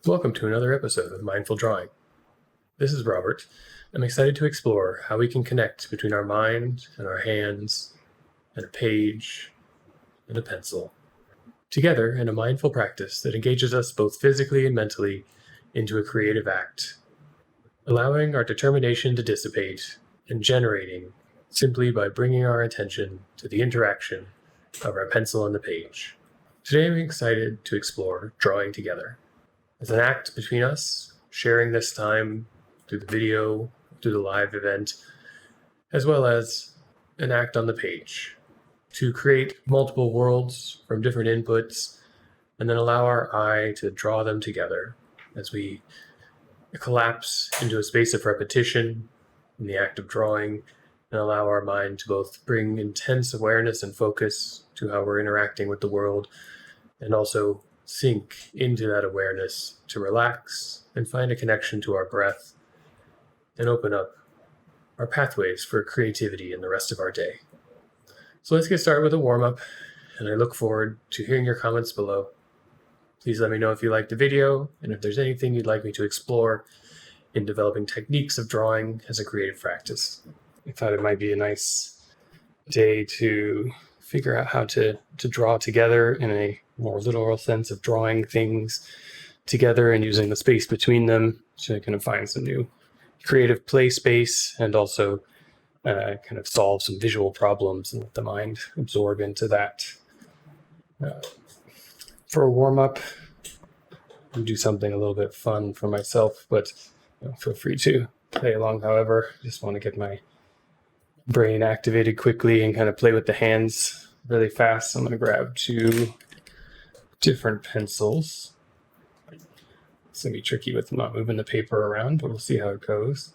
Welcome to another episode of Mindful Drawing. This is Robert. I'm excited to explore how we can connect between our mind and our hands and a page and a pencil, together in a mindful practice that engages us both physically and mentally into a creative act, allowing our determination to dissipate and generating simply by bringing our attention to the interaction of our pencil and the page. Today I'm excited to explore drawing together as an act between us, sharing this time through the video, through the live event, as well as an act on the page to create multiple worlds from different inputs and then allow our eye to draw them together as we collapse into a space of repetition in the act of drawing and allow our mind to both bring intense awareness and focus to how we're interacting with the world and also sink into that awareness to relax and find a connection to our breath and open up our pathways for creativity in the rest of our day. So let's get started with a warm-up, and I look forward to hearing your comments below. Please let me know if you liked the video and if there's anything you'd like me to explore in developing techniques of drawing as a creative practice. I thought it might be a nice day to figure out how to draw together in a more literal sense of drawing things together and using the space between them to kind of find some new creative play space and also kind of solve some visual problems and let the mind absorb into that. For a warm-up, I'll do something a little bit fun for myself, but feel free to play along however. Just want to get my brain activated quickly and kind of play with the hands really fast. I'm going to grab two different pencils. It's going to be tricky with not moving the paper around, but we'll see how it goes.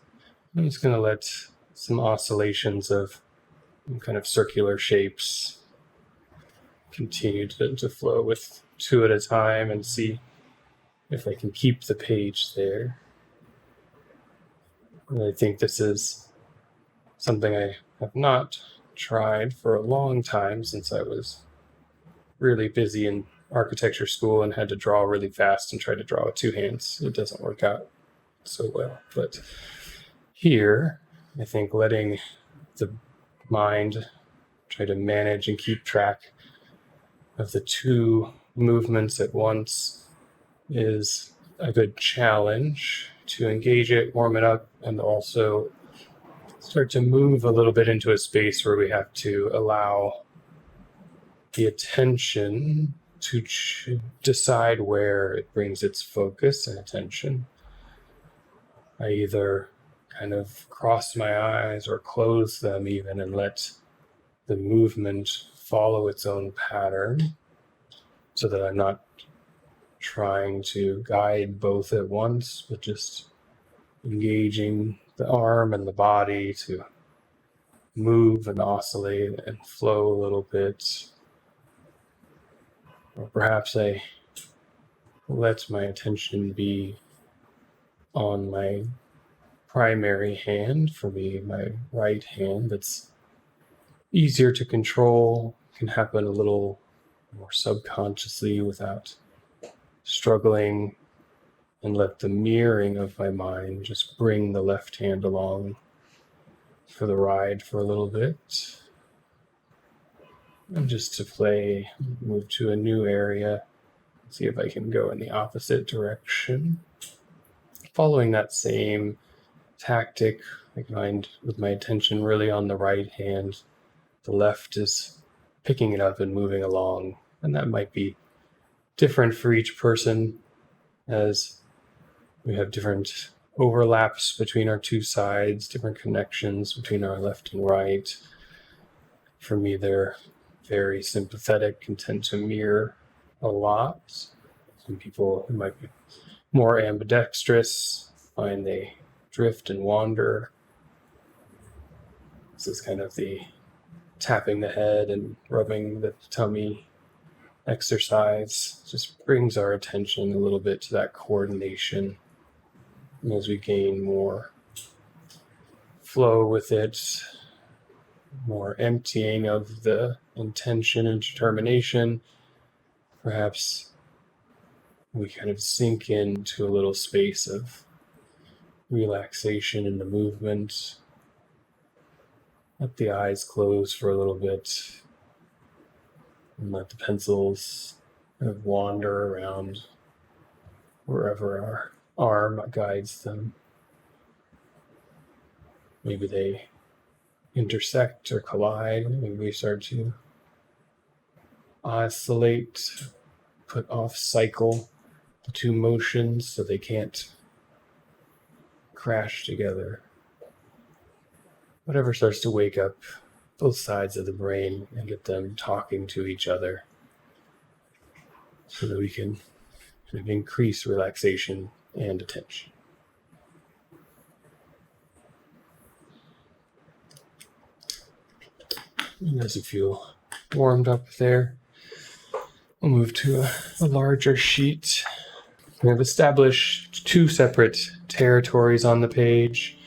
I'm just going to let some oscillations of kind of circular shapes continue to flow with two at a time and see if I can keep the page there. And I think this is something I have not tried for a long time since I was really busy in architecture school and had to draw really fast and try to draw with two hands. It doesn't work out so well. But here, I think letting the mind try to manage and keep track of the two movements at once is a good challenge to engage it, warm it up, and also start to move a little bit into a space where we have to allow the attention to decide where it brings its focus and attention. I either kind of cross my eyes or close them even and let the movement follow its own pattern so that I'm not trying to guide both at once, but just engaging the arm and the body to move and oscillate and flow a little bit. Or perhaps I let my attention be on my primary hand, for me, my right hand, that's easier to control, can happen a little more subconsciously without struggling, and let the mirroring of my mind just bring the left hand along for the ride for a little bit. And just to move to a new area, see if I can go in the opposite direction. Following that same tactic, I find with my attention really on the right hand, the left is picking it up and moving along. And that might be different for each person as we have different overlaps between our two sides, different connections between our left and right. For me, they're very sympathetic and tend to mirror a lot. Some people who might be more ambidextrous find they drift and wander. This is kind of the tapping the head and rubbing the tummy exercise. Just brings our attention a little bit to that coordination. And as we gain more flow with it, more emptying of the intention and determination, perhaps We kind of sink into a little space of relaxation in the movement. Let the eyes close for a little bit and let the pencils kind of wander around wherever our arm guides them. Maybe they intersect or collide. Maybe we start to oscillate, put off cycle the two motions so they can't crash together. Whatever starts to wake up both sides of the brain and get them talking to each other so that we can sort of increase relaxation and attention. And as you feel warmed up there, we'll move to a larger sheet. We have established two separate territories on the page,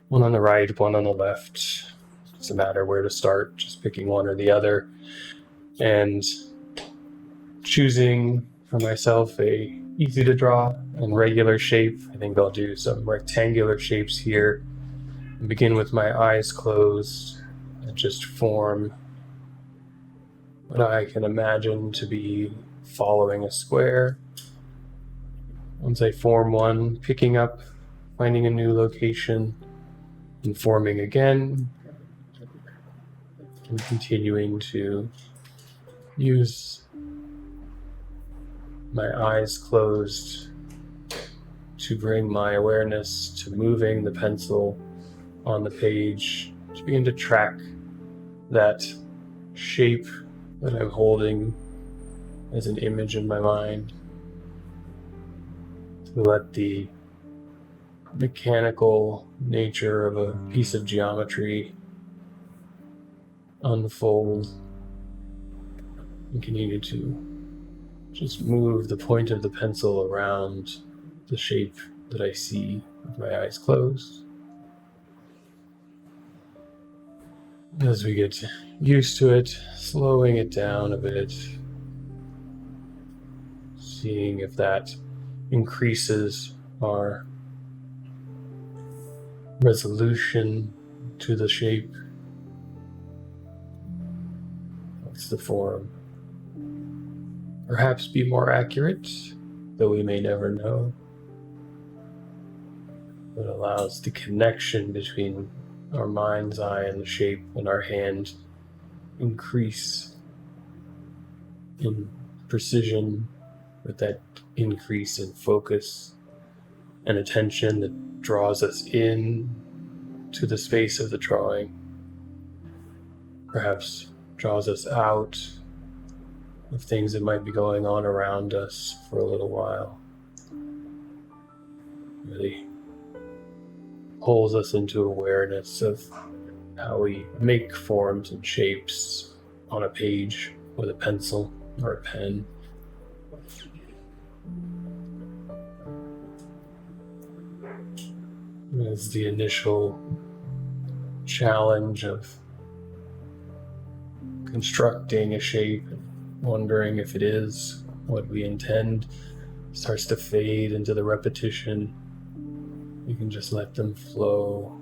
one on the right, one on the left. It doesn't matter where to start, just picking one or the other. And choosing for myself a easy to draw and regular shape. I think I'll do some rectangular shapes here and begin with my eyes closed and just form what I can imagine to be following a square. Once I form one, picking up, finding a new location, and forming again, and continuing to use my eyes closed to bring my awareness to moving the pencil on the page, to begin to track that shape that I'm holding as an image in my mind, to let the mechanical nature of a piece of geometry unfold and continue to just move the point of the pencil around the shape that I see with my eyes closed. As we get used to it, slowing it down a bit, seeing if that increases our resolution to the shape. What's the form? Perhaps be more accurate, though we may never know. It allows the connection between our mind's eye and the shape in our hand increase in precision with that increase in focus and attention that draws us in to the space of the drawing, perhaps draws us out of things that might be going on around us for a little while. Really pulls us into awareness of how we make forms and shapes on a page with a pencil or a pen. As the initial challenge of constructing a shape, wondering if it is what we intend, starts to fade into the repetition, you can just let them flow.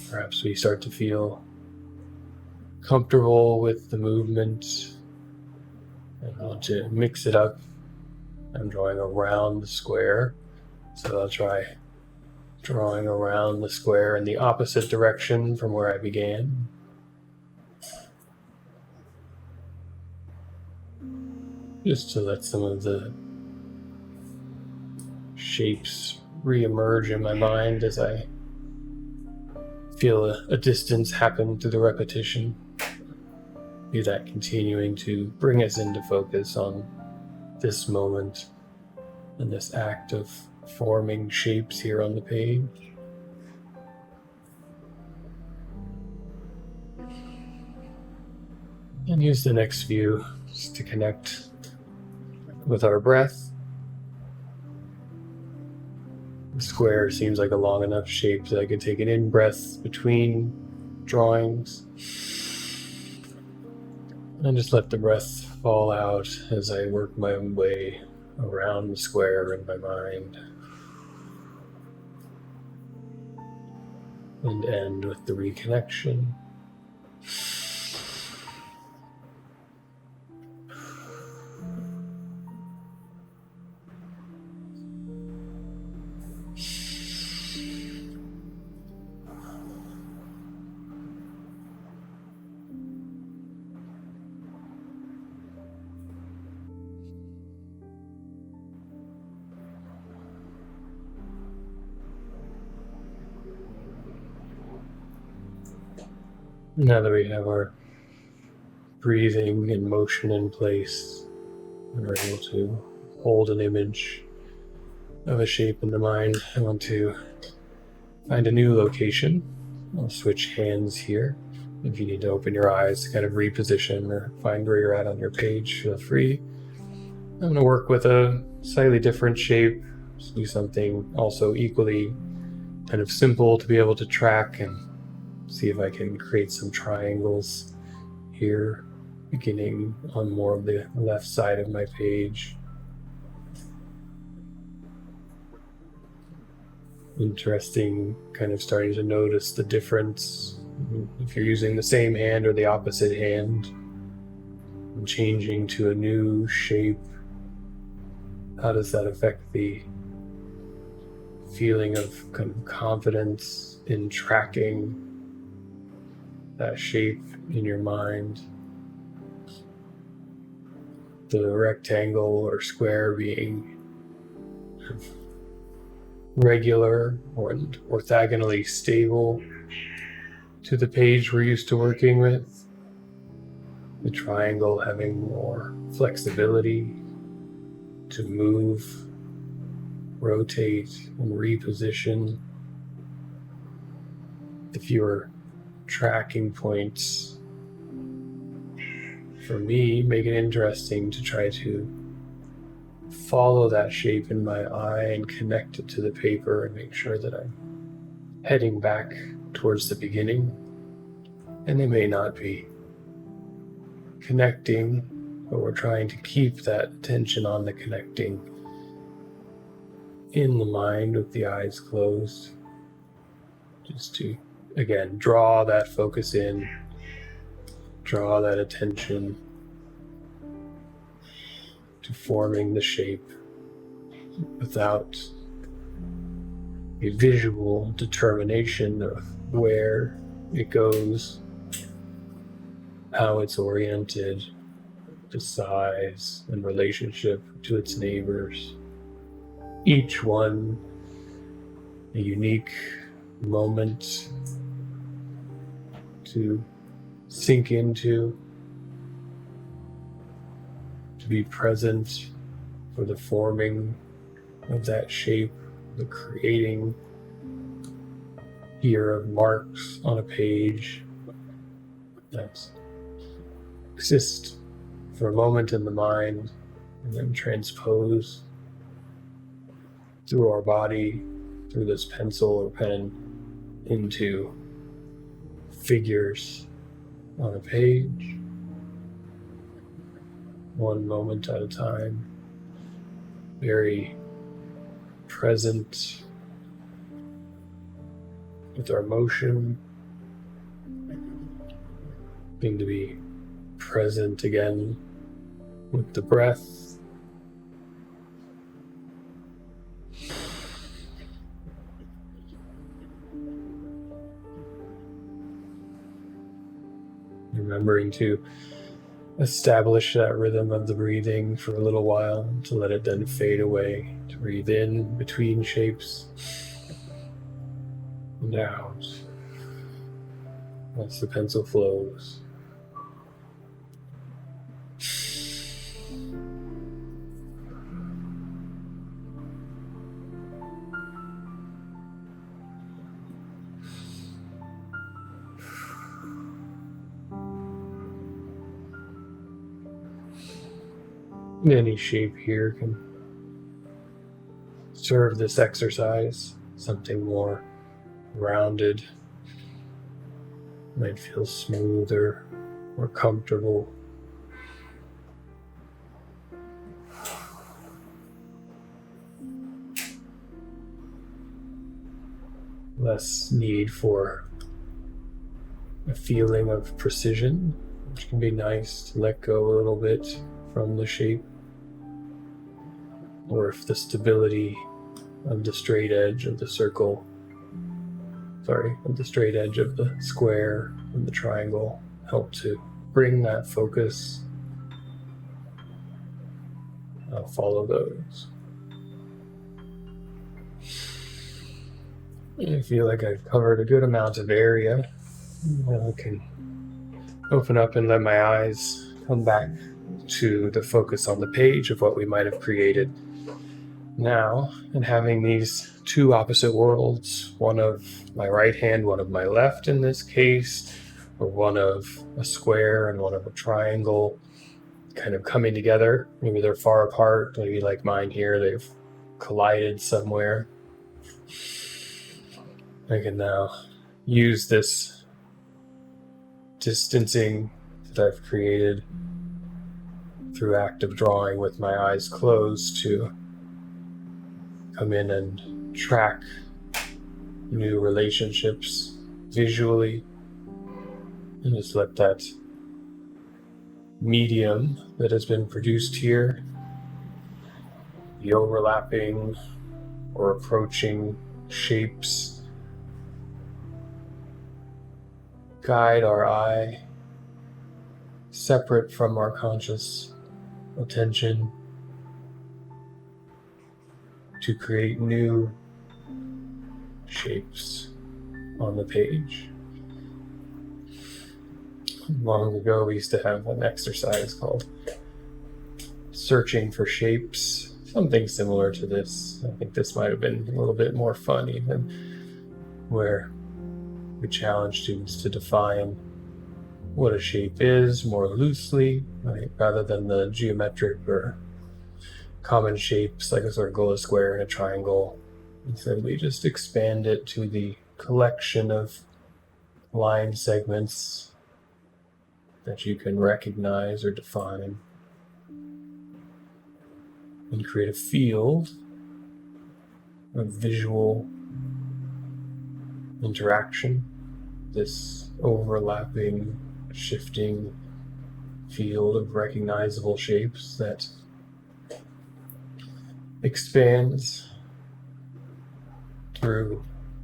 Perhaps we start to feel comfortable with the movement and want to mix it up. I'm drawing around the square, so I'll try drawing around the square in the opposite direction from where I began. Just to let some of the shapes re-emerge in my mind as I feel a distance happen through the repetition. Be that continuing to bring us into focus on this moment and this act of forming shapes here on the page. And use the next few just to connect with our breath. The square seems like a long enough shape that I could take an in-breath between drawings. And just let the breath fall out as I work my way around the square in my mind. And end with the reconnection. Now that we have our breathing and motion in place, we're able to hold an image of a shape in the mind. I want to find a new location. I'll switch hands here. If you need to open your eyes to kind of reposition or find where you're at on your page, feel free. I'm going to work with a slightly different shape, do something also equally kind of simple to be able to track, and see if I can create some triangles here, beginning on more of the left side of my page. Interesting, kind of starting to notice the difference if you're using the same hand or the opposite hand, and changing to a new shape. How does that affect the feeling of kind of confidence in tracking that shape in your mind? The rectangle or square being regular or orthogonally stable to the page we're used to working with. The triangle having more flexibility to move, rotate, and reposition. The fewer tracking points. For me, make it interesting to try to follow that shape in my eye and connect it to the paper and make sure that I'm heading back towards the beginning. And they may not be connecting, but we're trying to keep that attention on the connecting in the mind with the eyes closed. Just to, again, draw that focus in, draw that attention to forming the shape without a visual determination of where it goes, how it's oriented, the size and relationship to its neighbors. Each one a unique moment to sink into, to be present for the forming of that shape, the creating here of marks on a page that exist for a moment in the mind and then transpose through our body, through this pencil or pen, into figures on a page, one moment at a time, very present with our motion, being to be present again with the breath. Remembering to establish that rhythm of the breathing for a little while, to let it then fade away, to breathe in between shapes and out as the pencil flows. Any shape here can serve this exercise. Something more rounded might feel smoother, more comfortable less need for a feeling of precision, which can be nice to let go a little bit from the shape, or if the stability of the straight edge of the circle, of the straight edge of the square and the triangle help to bring that focus. I'll follow those. I feel like I've covered a good amount of area. I can open up and let my eyes come back to the focus on the page of what we might have created now, and having these two opposite worlds, one of my right hand, one of my left in this case, or one of a square and one of a triangle, kind of coming together. Maybe they're far apart, maybe like mine here, they've collided somewhere. I can now use this distancing that I've created through active drawing with my eyes closed to come in and track new relationships visually, and just let that medium that has been produced here, the overlapping or approaching shapes, guide our eye separate from our conscious attention to create new shapes on the page. Long ago, we used to have an exercise called searching for shapes, something similar to this. I think this might have been a little bit more fun even, where we challenge students to define what a shape is more loosely, right? Rather than the geometric or common shapes like a circle, a square, and a triangle. Instead, we just expand it to the collection of line segments that you can recognize or define, and create a field of visual interaction, this overlapping, shifting field of recognizable shapes that expands through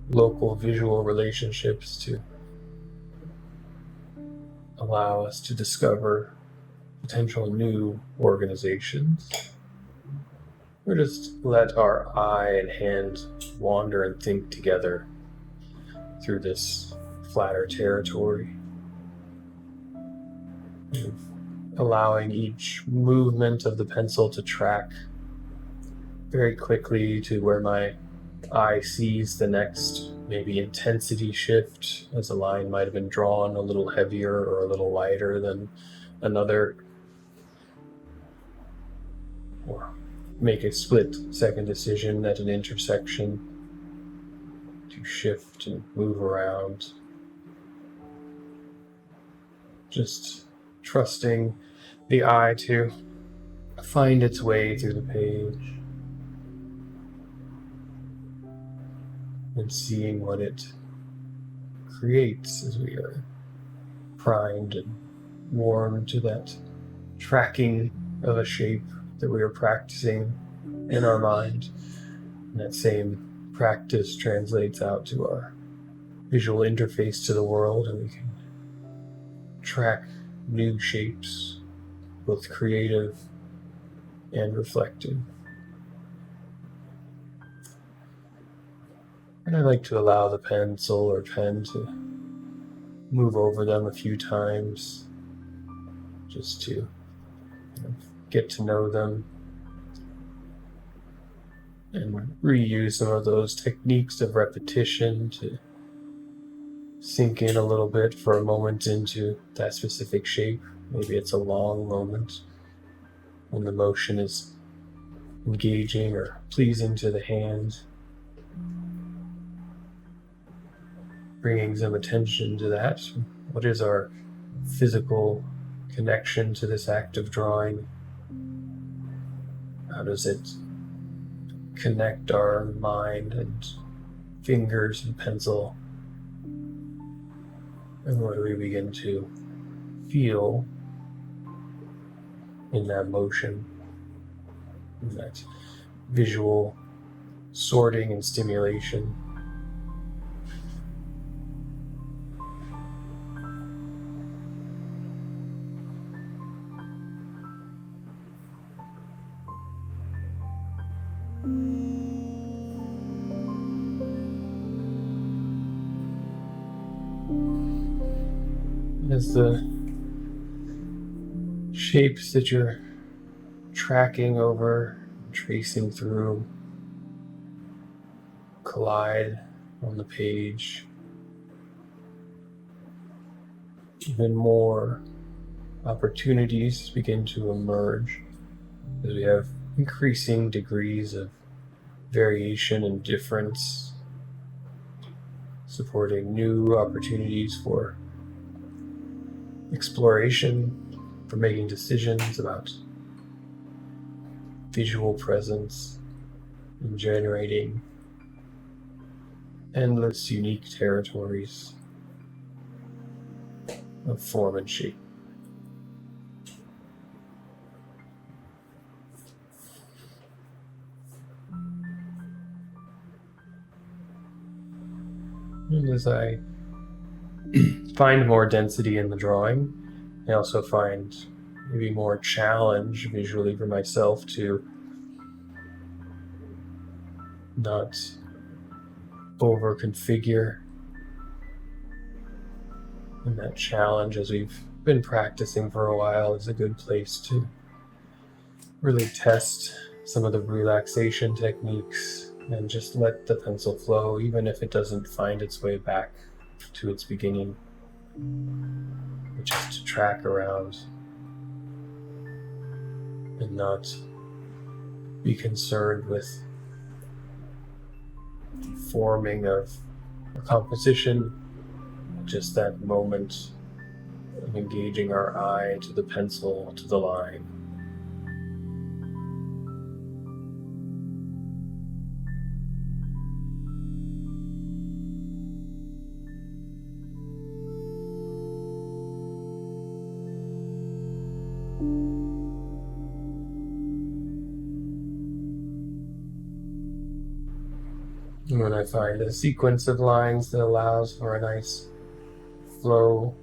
local visual relationships to allow us to discover potential new organizations, or just let our eye and hand wander and think together through this flatter territory, allowing each movement of the pencil to track very quickly to where my eye sees the next maybe intensity shift, as a line might have been drawn a little heavier or a little lighter than another, or make a split-second decision at an intersection to shift and move around. Just trusting the eye to find its way through the page and seeing what it creates as we are primed and warmed to that tracking of a shape that we are practicing in our mind. And that same practice translates out to our visual interface to the world, and we can track new shapes, both creative and reflective. And I like to allow the pencil or pen to move over them a few times, just to get to know them and reuse some of those techniques of repetition to sink in a little bit for a moment into that specific shape. Maybe it's a long moment when the motion is engaging or pleasing to the hand. Bringing some attention to that. What is our physical connection to this act of drawing? How does it connect our mind and fingers and pencil. And what do we begin to feel in that motion, in that visual sorting and stimulation? As the shapes that you're tracking over, tracing through, collide on the page, even more opportunities begin to emerge as we have increasing degrees of variation and difference, supporting new opportunities for exploration, for making decisions about visual presence, and generating endless unique territories of form and shape. And as I find more density in the drawing, I also find maybe more challenge visually for myself to not over configure. And that challenge, as we've been practicing for a while, is a good place to really test some of the relaxation techniques and just let the pencil flow, even if it doesn't find its way back to its beginning, but just to track around and not be concerned with forming of a composition, just that moment of engaging our eye to the pencil, to the line. And when I find a sequence of lines that allows for a nice flow,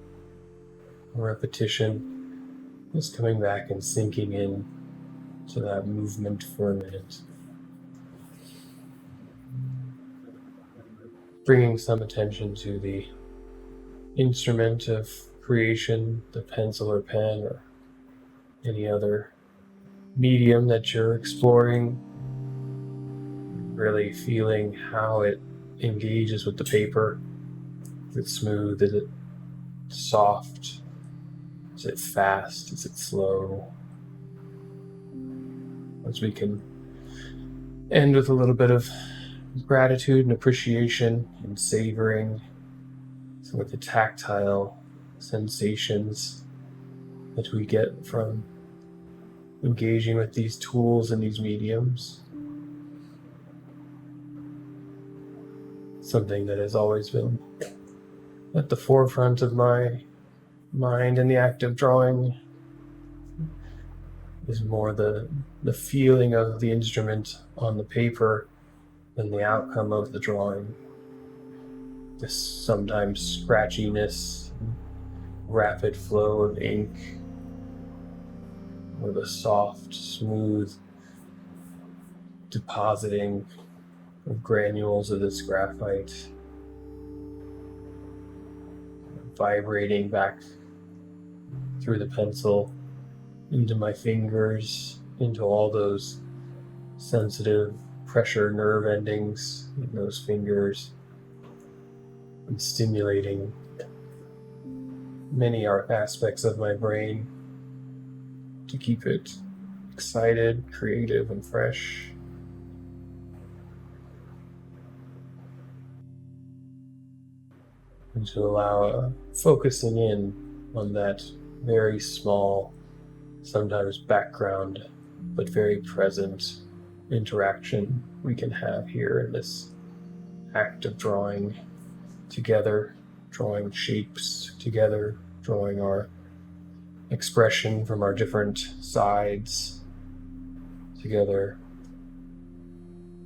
repetition, just coming back and sinking in to that movement for a minute. Bringing some attention to the instrument of creation, the pencil or pen or any other medium that you're exploring. Really feeling how it engages with the paper. Is it smooth? Is it soft? Is it fast? Is it slow? As we can end with a little bit of gratitude and appreciation and savoring some of the tactile sensations that we get from engaging with these tools and these mediums. Something that has always been at the forefront of my mind in the act of drawing is more the feeling of the instrument on the paper than the outcome of the drawing. This sometimes scratchiness, rapid flow of ink, or the soft, smooth depositing of granules of this graphite, vibrating back through the pencil into my fingers, into all those sensitive pressure nerve endings in those fingers, and stimulating many aspects of my brain to keep it excited, creative, and fresh. And to allow focusing in on that very small, sometimes background, but very present interaction we can have here in this act of drawing together, drawing shapes together, drawing our expression from our different sides together,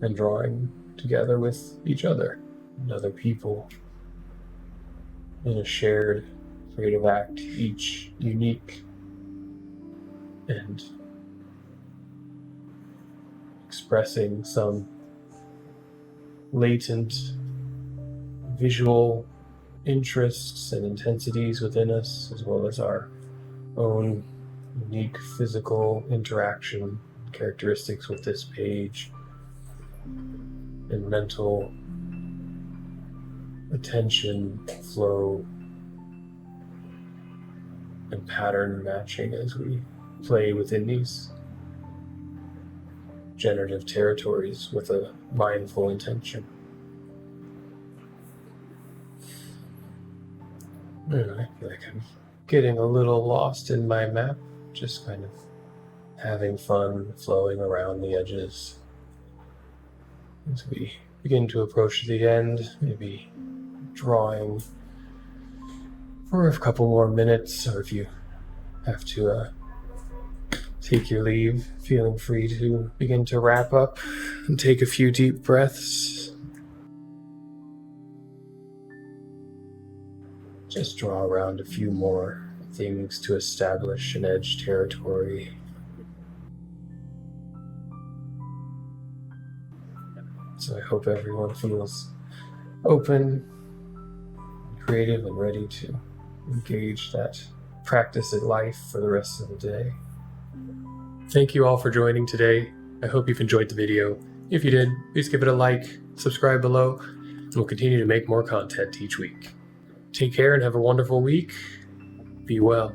and drawing together with each other and other people in a shared creative act, each unique and expressing some latent visual interests and intensities within us, as well as our own unique physical interaction characteristics with this page and mental attention flow and pattern matching as we play within these generative territories with a mindful intention. And I feel like I'm getting a little lost in my map, just kind of having fun flowing around the edges. As we begin to approach the end, maybe drawing for a couple more minutes, or if you have to take your leave, feeling free to begin to wrap up and take a few deep breaths. Just draw around a few more things to establish an edge territory. So I hope everyone feels open, creative, and ready to engage that practice at life for the rest of the day. Thank you all for joining today. I hope you've enjoyed the video. If you did, please give it a like, subscribe below, and we'll continue to make more content each week. Take care and have a wonderful week. Be well.